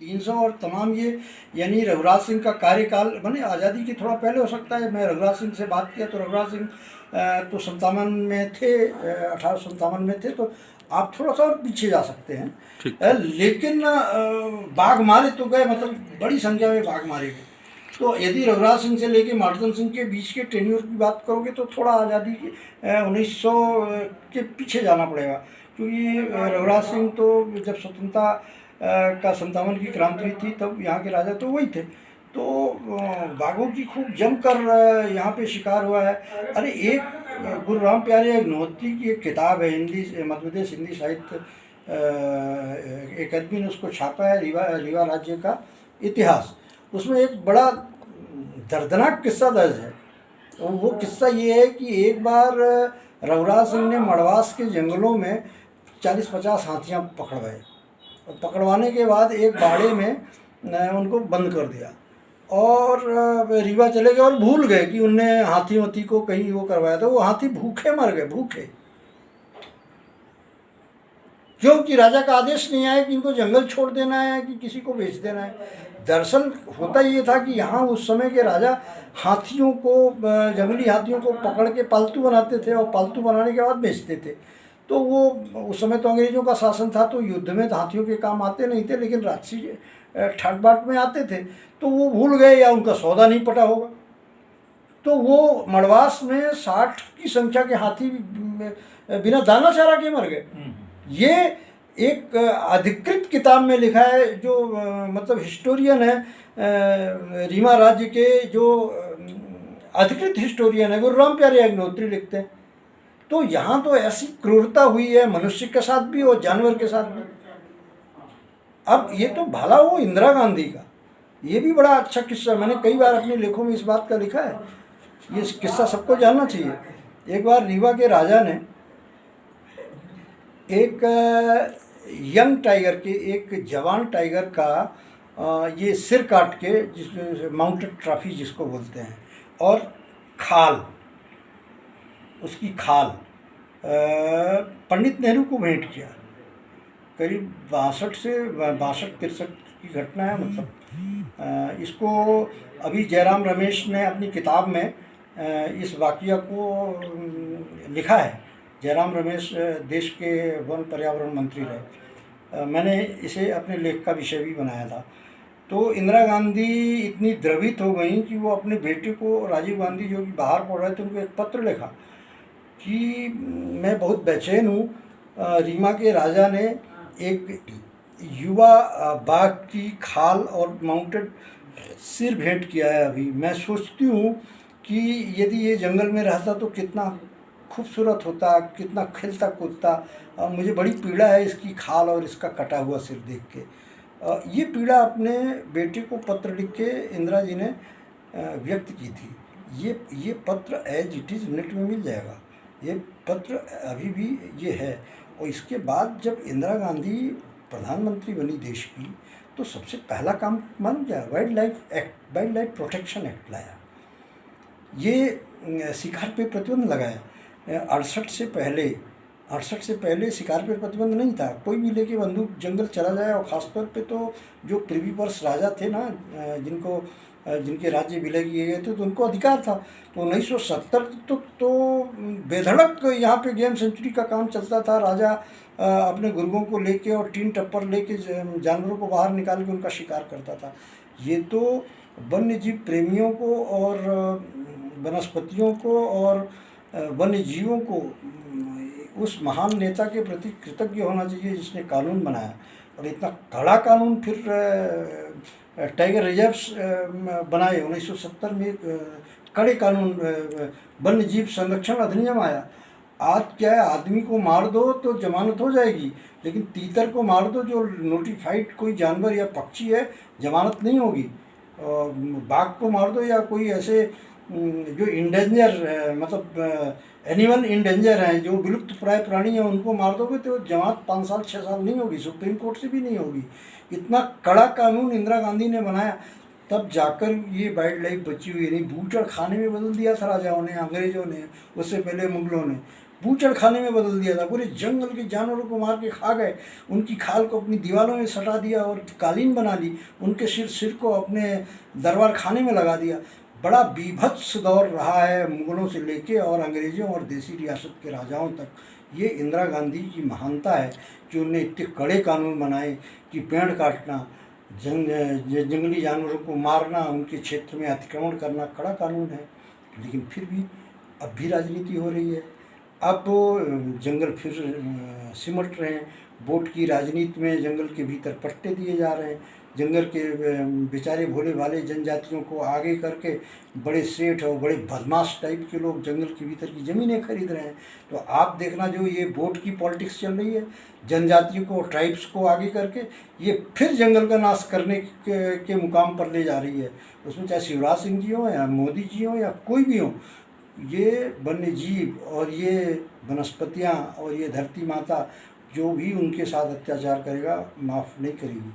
300 और तमाम ये यानी रघुराज सिंह का कार्यकाल माने आज़ादी के थोड़ा पहले हो सकता है। मैं रघुराज सिंह से बात किया तो रघुराज सिंह तो 57 में थे, 1857 में थे, तो आप थोड़ा सा और पीछे जा सकते हैं। लेकिन बाघ मारे तो गए, मतलब बड़ी संख्या में बाघ मारे गए। तो यदि रघुराज सिंह से लेके मार्तन सिंह के बीच के टेन्योर की बात करोगे तो थोड़ा आज़ादी 1900 के पीछे जाना पड़ेगा, क्योंकि रघुराज सिंह तो जब स्वतंत्रता का 57 की क्रांति हुई थी तब यहाँ के राजा तो वही थे। तो बाघों की खूब जमकर यहाँ पे शिकार हुआ है। अरे एक गुरु राम प्यारे अग्निहोत्री की एक किताब है, हिंदी मध्य प्रदेश हिंदी साहित्य अकादमी ने उसको छापा है, रीवा राज्य का इतिहास। उसमें एक बड़ा दर्दनाक किस्सा दर्ज है। तो वो किस्सा ये है कि एक बार रघुराज सिंह ने मड़वास के जंगलों में 40-50 हाथियाँ पकड़वाए, और पकड़वाने के बाद एक बाड़े में उनको बंद कर दिया और रीवा चले गए और भूल गए कि उनने हाथी को कहीं वो करवाया था। वो हाथी भूखे मर गए, भूखे, क्योंकि राजा का आदेश नहीं आया कि इनको जंगल छोड़ देना है कि किसी को बेच देना है। दरअसल होता ये था कि यहाँ उस समय के राजा हाथियों को, जंगली हाथियों को पकड़ के पालतू बनाते थे और पालतू बनाने के बाद बेचते थे। तो वो उस समय तो अंग्रेज़ों का शासन था, तो युद्ध में हाथियों के काम आते नहीं थे, लेकिन राजसी ठाट बाट में आते थे। तो वो भूल गए या उनका सौदा नहीं पटा होगा। तो वो मड़वास में 60 की संख्या के हाथी बिना दाना चारा के मर गए। ये एक अधिकृत किताब में लिखा है, जो मतलब हिस्टोरियन है रीवा राज्य के, जो अधिकृत हिस्टोरियन है गुरु राम प्यारे अग्निहोत्री लिखते हैं। तो यहाँ तो ऐसी क्रूरता हुई है मनुष्य के साथ भी और जानवर के साथ भी। अब ये तो भला वो इंदिरा गांधी का, ये भी बड़ा अच्छा किस्सा, मैंने कई बार अपने लेखों में इस बात का लिखा है। ये किस्सा सबको जानना चाहिए। एक बार रीवा के राजा ने एक यंग टाइगर के, एक जवान टाइगर का ये सिर काट के, जिस माउंटेड ट्रॉफी जिसको बोलते हैं, और खाल, उसकी खाल पंडित नेहरू को भेंट किया। करीब 62-63 की घटना है। मतलब इसको अभी जयराम रमेश ने अपनी किताब में इस वाक़या को लिखा है। जयराम रमेश देश के वन पर्यावरण मंत्री रहे। मैंने इसे अपने लेख का विषय भी बनाया था। तो इंदिरा गांधी इतनी द्रवित हो गई कि वो अपने बेटे को, राजीव गांधी जो कि बाहर पढ़ रहे थे, उनको एक पत्र लिखा कि मैं बहुत बेचैन हूँ। रीवा के राजा ने एक युवा बाघ की खाल और माउंटेड सिर भेंट किया है। अभी मैं सोचती हूँ कि यदि ये जंगल में रहता तो कितना खूबसूरत होता, कितना खिलता कूदता। मुझे बड़ी पीड़ा है इसकी खाल और इसका कटा हुआ सिर देख के। ये पीड़ा अपने बेटे को पत्र लिख के इंदिरा जी ने व्यक्त की थी। ये पत्र एज इट इज़ नेट में मिल जाएगा। ये पत्र अभी भी ये है। और इसके बाद जब इंदिरा गांधी प्रधानमंत्री बनी देश की, तो सबसे पहला काम मालूम क्या, वाइल्ड लाइफ प्रोटेक्शन एक्ट लाया। ये शिकार पे प्रतिबंध लगाया। 68 से पहले शिकार पर प्रतिबंध नहीं था। कोई भी लेके बंदूक जंगल चला जाए, और ख़ासतौर पे तो जो प्रिवी पर्स राजा थे ना, जिनके राज्य विलय किए गए थे, तो उनको अधिकार था। तो 1970 तक तो बेधड़क यहाँ पे गेम सेंचुरी का काम चलता था। राजा अपने गुर्गों को लेके और टीन टप्पर लेके जानवरों को बाहर निकाल के उनका शिकार करता था। ये तो वन्य जीव प्रेमियों को और वनस्पतियों को और वन्य जीवों को उस महान नेता के प्रति कृतज्ञ होना चाहिए जिसने कानून बनाया। और इतना कड़ा कानून फिर टाइगर रिजर्व्स बनाए 1970 में। कड़े कानून, वन्य जीव संरक्षण अधिनियम आया। आज क्या है, आदमी को मार दो तो जमानत हो जाएगी, लेकिन तीतर को मार दो जो नोटिफाइड कोई जानवर या पक्षी है, जमानत नहीं होगी। बाघ को मार दो या कोई ऐसे जो इंडेंजर, मतलब एनिमल इंडेंजर हैं, जो विलुप्त प्राय प्राणी हैं, उनको मार दोगे तो जमानत 5 साल 6 साल नहीं होगी, सुप्रीम कोर्ट से भी नहीं होगी। इतना कड़ा कानून इंदिरा गांधी ने बनाया, तब जाकर ये वाइल्ड लाइफ बची हुई। नहीं, बूचड़ खाने में बदल दिया था राजाओं ने, अंग्रेज़ों ने, उससे पहले मुगलों ने। बूचड़ खाने में बदल दिया था। पूरे जंगल के जानवरों को मार के खा गए, उनकी खाल को अपनी दीवारों में सटा दिया और कालीन बना ली, उनके सिर को अपने दरबार खाने में लगा दिया। बड़ा बीभत्स दौर रहा है मुगलों से लेके और अंग्रेज़ों और देसी रियासत के राजाओं तक। ये इंदिरा गांधी की महानता है कि उन्होंने इतने कड़े कानून बनाए कि पेड़ काटना, जंगली जानवरों को मारना, उनके क्षेत्र में अतिक्रमण करना कड़ा कानून है। लेकिन फिर भी अब भी राजनीति हो रही है। अब जंगल फिर सिमट रहे हैं। वोट की राजनीति में जंगल के भीतर पट्टे दिए जा रहे हैं। जंगल के बेचारे भोले भाले जनजातियों को आगे करके बड़े सेठ और बड़े बदमाश टाइप के लोग जंगल के भीतर की ज़मीनें खरीद रहे हैं। तो आप देखना, जो ये वोट की पॉलिटिक्स चल रही है, जनजातियों को, ट्राइब्स को आगे करके ये फिर जंगल का नाश करने के मुकाम पर ले जा रही है। उसमें चाहे शिवराज सिंह जी हों या मोदी जी हों या कोई भी हो, ये वन्य जीव और ये वनस्पतियाँ और ये धरती माता जो भी उनके साथ अत्याचार करेगा माफ़ नहीं करेगी।